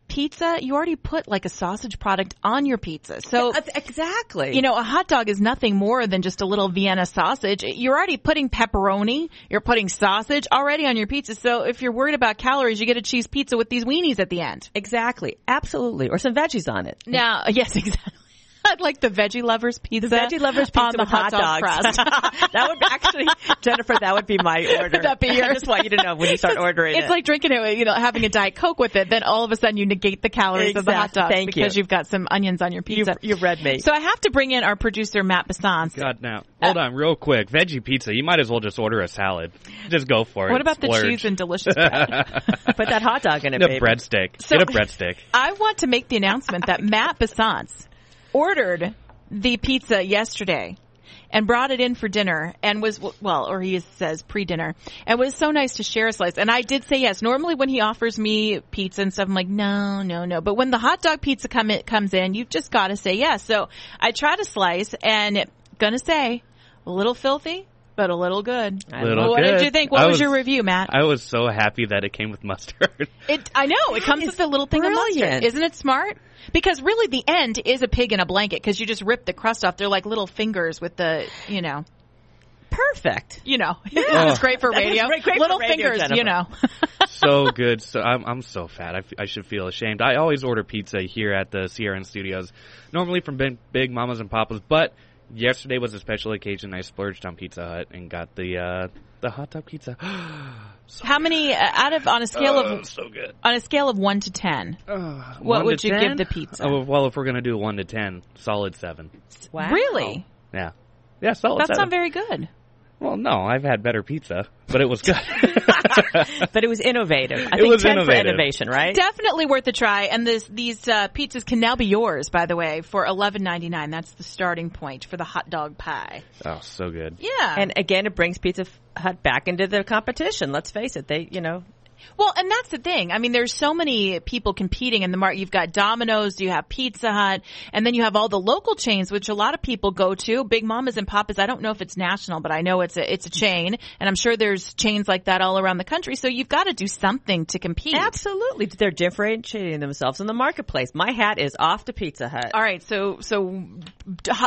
Pizza, you already put like a sausage product on your pizza. So exactly. A hot dog is nothing more than just a little Vienna sausage. You're already putting pepperoni, you're putting sausage already on your pizza. So if you're worried about calories, you get a cheese pizza with these weenies at the end. Exactly. Absolutely. Or some veggies on it. Now, yes, exactly. I'd like the Veggie Lovers pizza. The Veggie Lovers pizza on the with hot dog dogs. That would actually, Jennifer, that would be my order. Would that be yours? I just want you to know when you start ordering it's like drinking it, having a Diet Coke with it. Then all of a sudden you negate the calories of the hot dog because you've got some onions on your pizza. You've read me. So I have to bring in our producer, Matt Bassance. God, now, hold on real quick. Veggie pizza, you might as well just order a salad. Just go for it. What about Splurge. the cheese and delicious bread? Put that hot dog in it, Get baby. a breadstick. So, Get a breadstick. I want to make the announcement that Matt Bassance ordered the pizza yesterday and brought it in for dinner and was, or he says pre-dinner, and was so nice to share a slice. And I did say yes. Normally when he offers me pizza and stuff, I'm like, no. But when the hot dog pizza comes in, you've just got to say yes. So I tried a slice, and gonna say, a little filthy, but a little good. What did you think? What was your review, Matt? I was so happy that it came with mustard. I know. It comes with a little thing of mustard. Isn't it smart? Because really the end is a pig in a blanket because you just rip the crust off. They're like little fingers with the, Perfect. It's great for radio. Great little for radio, fingers, Jennifer. So good. So I'm so fat. I should feel ashamed. I always order pizza here at the CRN studios, normally from Big Mamas and Papas, but yesterday was a special occasion. I splurged on Pizza Hut and got the hot dog pizza. How many on a scale of so good. On a scale of 1 to 10? What would you give the pizza? Well, if we're gonna do 1 to 10, solid 7. Wow. Really? Yeah, solid. That's 7. not very good. Well, no, I've had better pizza, but it was good. But it was innovative. I It think was 10 innovative. for innovation, right? Definitely worth a try. And these pizzas can now be yours, by the way, for $11.99. That's the starting point for the hot dog pie. Oh, so good. Yeah. And again, it brings Pizza Hut back into the competition. Let's face it. Well, and that's the thing. I mean, there's so many people competing in the market. You've got Domino's, you have Pizza Hut, and then you have all the local chains, which a lot of people go to. Big Mamas and Papas. I don't know if it's national, but I know it's a chain, and I'm sure there's chains like that all around the country. So you've got to do something to compete. Absolutely. They're differentiating themselves in the marketplace. My hat is off to Pizza Hut. All right. So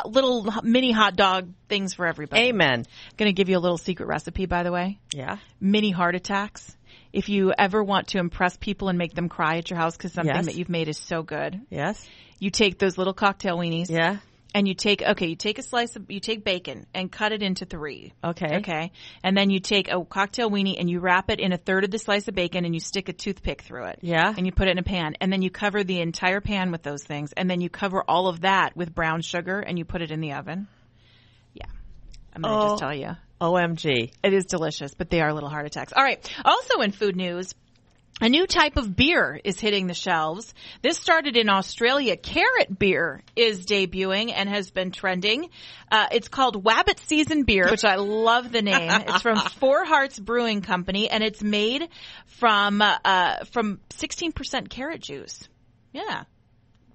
little mini hot dog things for everybody. Amen. I'm going to give you a little secret recipe, by the way. Yeah. Mini heart attacks. If you ever want to impress people and make them cry at your house because something that you've made is so good. Yes. You take those little cocktail weenies. Yeah. And you take bacon and cut it into 3. Okay. Okay. And then you take a cocktail weenie and you wrap it in a third of the slice of bacon and you stick a toothpick through it. Yeah. And you put it in a pan. And then you cover the entire pan with those things. And then you cover all of that with brown sugar and you put it in the oven. Yeah. I'm going to just tell you. OMG. It is delicious, but they are little heart attacks. All right. Also in food news, a new type of beer is hitting the shelves. This started in Australia. Carrot beer is debuting and has been trending. It's called Wabbit Season Beer, which I love the name. It's from Four Hearts Brewing Company, and it's made from 16% carrot juice. Yeah.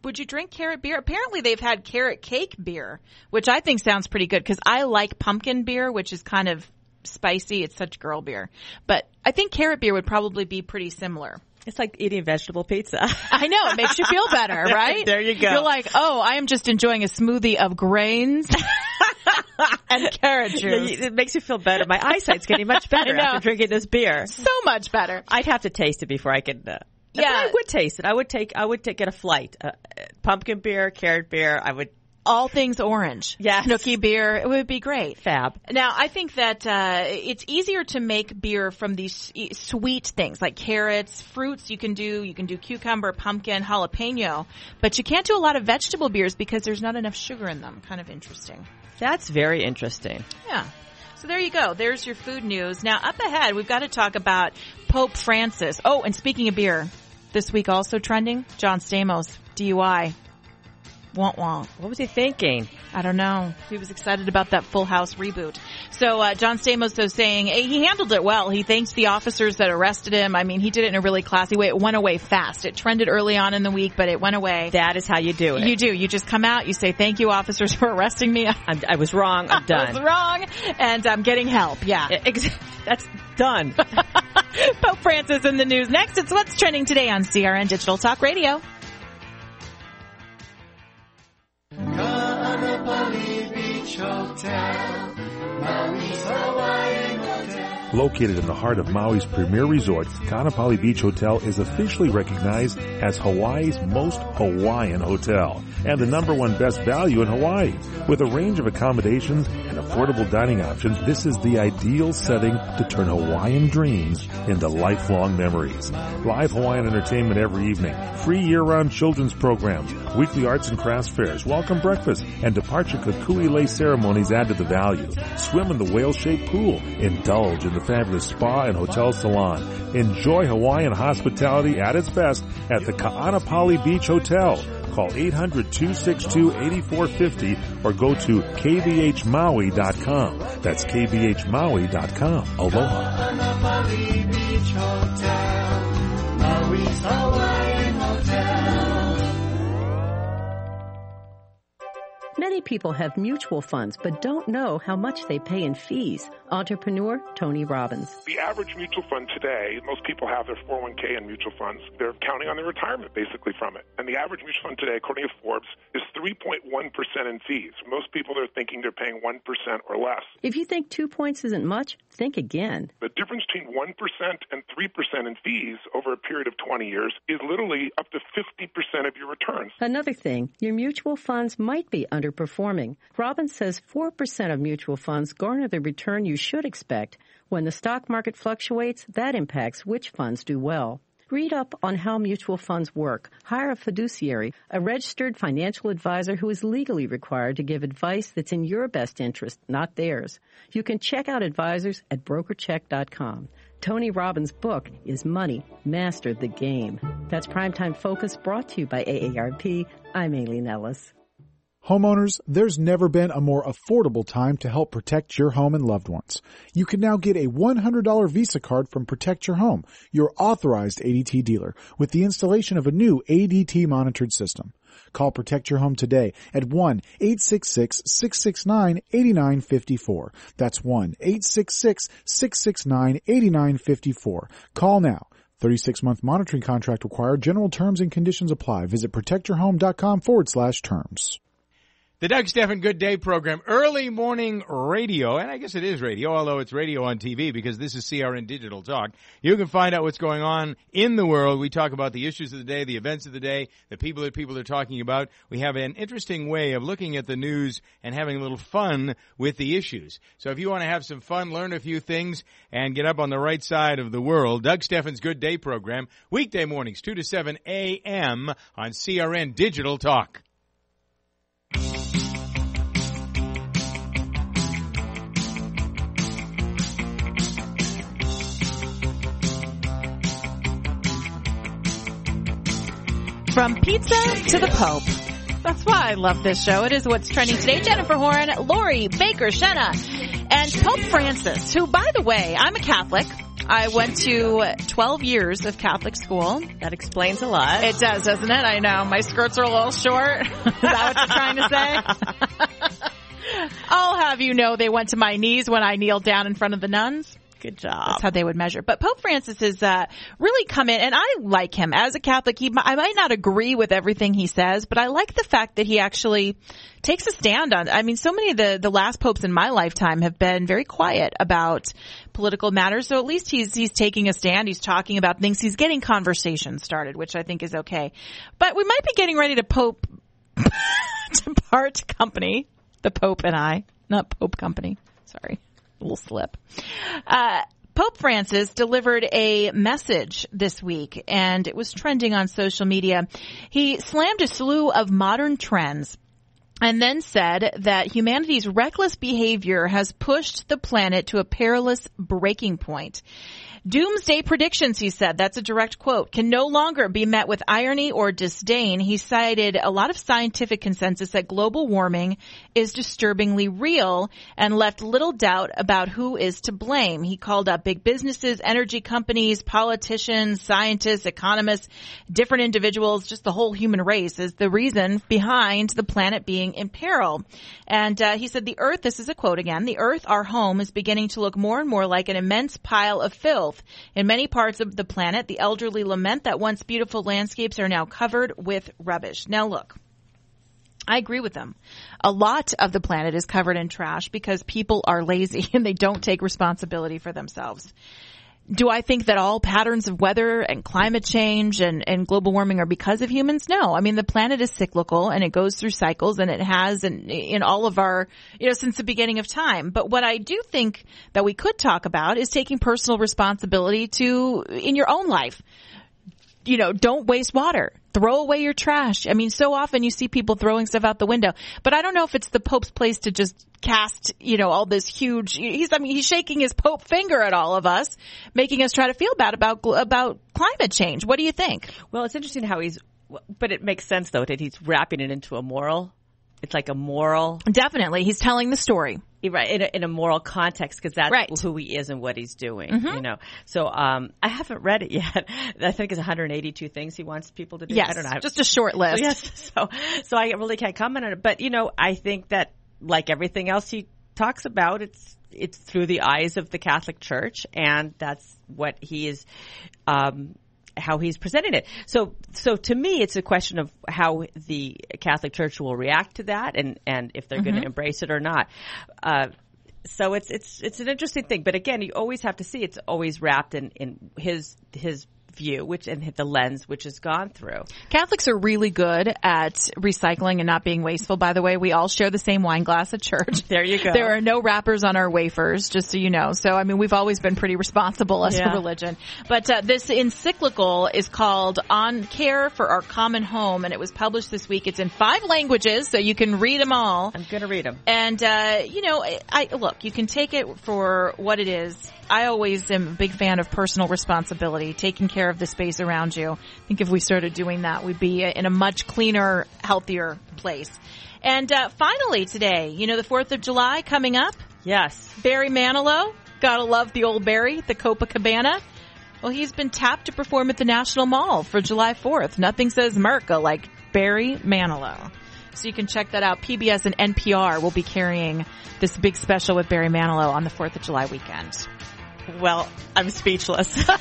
Would you drink carrot beer? Apparently they've had carrot cake beer, which I think sounds pretty good because I like pumpkin beer, which is kind of spicy. It's such girl beer. But I think carrot beer would probably be pretty similar. It's like eating vegetable pizza. I know. It makes you feel better, right? There you go. You're like, I am just enjoying a smoothie of grains and carrot juice. It makes you feel better. My eyesight's getting much better after drinking this beer. So much better. I'd have to taste it before I could... Yeah, I would taste it. I would get a flight. Pumpkin beer, carrot beer. I would all things orange. Yeah. Snooki beer. It would be great. Fab. Now, I think that it's easier to make beer from these sweet things like carrots, fruits. You can do cucumber, pumpkin, jalapeno, but you can't do a lot of vegetable beers because there's not enough sugar in them. Kind of interesting. That's very interesting. Yeah. So there you go. There's your food news. Now, up ahead, we've got to talk about Pope Francis. Oh, and speaking of beer, this week also trending, John Stamos, DUI. Won't. What was he thinking? I don't know. He was excited about that Full House reboot. So John Stamos was saying he handled it well. He thanked the officers that arrested him. I mean, he did it in a really classy way. It went away fast. It trended early on in the week, but it went away. That is how you do it. You do. You just come out. You say, thank you, officers, for arresting me. I was wrong. I'm done. I was wrong, and I'm getting help. Yeah. That's done. Pope Francis in the news. Next, it's What's Trending Today on CRN Digital Talk Radio. Kaanapali Beach Hotel, Maui's Hawaiian Hotel. Located in the heart of Maui's premier resort, Kaanapali Beach Hotel is officially recognized as Hawaii's most Hawaiian hotel and the #1 best value in Hawaii. With a range of accommodations and affordable dining options, this is the ideal setting to turn Hawaiian dreams into lifelong memories. Live Hawaiian entertainment every evening, free year-round children's programs, weekly arts and crafts fairs, welcome breakfast, and departure kukui lei ceremonies add to the value. Swim in the whale-shaped pool, indulge in the fabulous spa and hotel salon. Enjoy Hawaiian hospitality at its best at the Kaanapali Beach Hotel. Call 800-262-8450 or go to kbhmaui.com. That's kbhmaui.com. Aloha. Kaanapali Beach Hotel, Maui's Hawaiian Hotel. Many people have mutual funds but don't know how much they pay in fees. Entrepreneur Tony Robbins. The average mutual fund today, most people have their 401k in mutual funds. They're counting on their retirement basically from it. And the average mutual fund today, according to Forbes, is 3.1% in fees. Most people are thinking they're paying 1% or less. If you think 2 points isn't much, think again. The difference between 1% and 3% in fees over a period of 20 years is literally up to 50% of your returns. Another thing, your mutual funds might be underperforming. Robbins says 4% of mutual funds garner the return you should expect. When the stock market fluctuates, that impacts which funds do well. Read up on how mutual funds work. Hire a fiduciary, a registered financial advisor who is legally required to give advice that's in your best interest, not theirs. You can check out advisors at brokercheck.com. Tony Robbins' book is Money, Master the Game. That's Primetime Focus, brought to you by AARP. I'm Aileen Ellis. Homeowners, there's never been a more affordable time to help protect your home and loved ones. You can now get a $100 Visa card from Protect Your Home, your authorized ADT dealer, with the installation of a new ADT monitored system. Call Protect Your Home today at 1-866-669-8954. That's 1-866-669-8954. Call now. 36-month monitoring contract required. General terms and conditions apply. Visit protectyourhome.com/terms. The Doug Stephan Good Day program, early morning radio, and I guess it is radio, although it's radio on TV because this is CRN Digital Talk. You can find out what's going on in the world. We talk about the issues of the day, the events of the day, the people that people are talking about. We have an interesting way of looking at the news and having a little fun with the issues. So if you want to have some fun, learn a few things, and get up on the right side of the world, Doug Stephan's Good Day program, weekday mornings, 2 to 7 a.m. on CRN Digital Talk. From pizza to the Pope. That's why I love this show. It is What's Trending Today. Jennifer Horn, Lori, Baker-Schena, and Pope Francis, who, by the way, I'm a Catholic. I went to 12 years of Catholic school. That explains a lot. It does, doesn't it? I know. My skirts are a little short. Is that what you're trying to say? I'll have you know they went to my knees when I kneeled down in front of the nuns. Good job. That's how they would measure. But Pope Francis has really come in, and I like him. As a Catholic, I might not agree with everything he says, but I like the fact that he actually takes a stand on. I mean, so many of the last popes in my lifetime have been very quiet about political matters, so at least he's taking a stand. He's talking about things. He's getting conversations started, which I think is okay. But we might be getting ready to Pope to part company, the Pope and I, not Pope Company. Sorry, a little slip. Pope Francis delivered a message this week, and it was trending on social media. He slammed a slew of modern trends and then said that humanity's reckless behavior has pushed the planet to a perilous breaking point. Doomsday predictions, he said, that's a direct quote, can no longer be met with irony or disdain. He cited a lot of scientific consensus that global warming is disturbingly real and left little doubt about who is to blame. He called up big businesses, energy companies, politicians, scientists, economists, different individuals, just the whole human race as the reason behind the planet being in peril. And he said, the Earth, this is a quote again, the Earth, our home, is beginning to look more and more like an immense pile of filth. In many parts of the planet, the elderly lament that once beautiful landscapes are now covered with rubbish. Now look, I agree with them. A lot of the planet is covered in trash because people are lazy and they don't take responsibility for themselves. Do I think that all patterns of weather and climate change and global warming are because of humans? No. I mean, the planet is cyclical and it goes through cycles, and it has in all of our, since the beginning of time. But what I do think that we could talk about is taking personal responsibility in your own life. Don't waste water. Throw away your trash. I mean, so often you see people throwing stuff out the window. But I don't know if it's the Pope's place to just cast, all this huge, he's shaking his Pope finger at all of us, making us try to feel bad about climate change. What do you think? Well, it's interesting how but it makes sense though that he's wrapping it into a moral. It's like a moral. Definitely. He's telling the story. Right. In a moral context, because that's right. Who he is and what he's doing, So, I haven't read it yet. I think it's 182 things he wants people to do. Yes. I don't know. Just a short list. Yes. So I really can't comment on it. But, I think that like everything else he talks about, it's through the eyes of the Catholic Church, and that's what he is, how he's presenting it. So to me, it's a question of how the Catholic Church will react to that and if they're going to embrace it or not. So it's an interesting thing. But again, you always have to see it's always wrapped in his view, and the lens which has gone through. Catholics are really good at recycling and not being wasteful, by the way. We all share the same wine glass at church. There you go. There are no wrappers on our wafers, just so you know. So, I mean, we've always been pretty responsible as a religion. But this encyclical is called On Care for Our Common Home, and it was published this week. It's in 5 languages, so you can read them all. I'm going to read them. And, look, you can take it for what it is. I always am a big fan of personal responsibility, taking care of the space around you. I think if we started doing that, we'd be in a much cleaner, healthier place. And finally today, the 4th of July coming up. Yes. Barry Manilow. Gotta love the old Barry, the Copacabana. Well, he's been tapped to perform at the National Mall for July 4th. Nothing says America like Barry Manilow. So you can check that out. PBS and NPR will be carrying this big special with Barry Manilow on the 4th of July weekend. Well, I'm speechless. All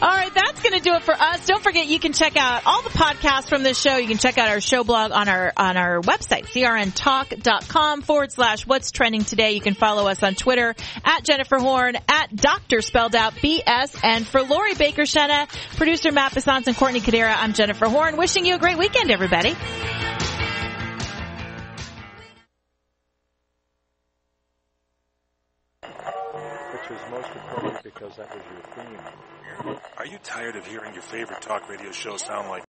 right, that's going to do it for us. Don't forget, you can check out all the podcasts from this show. You can check out our show blog on our website, crntalk.com/what's trending today. You can follow us on Twitter at Jennifer Horn, at Dr. Spelled Out BS. And for Lori Baker-Schena, producer Matt Bissance, and Courtney Cadera, I'm Jennifer Horn. Wishing you a great weekend, everybody. Because that was your theme. Are you tired of hearing your favorite talk radio show sound like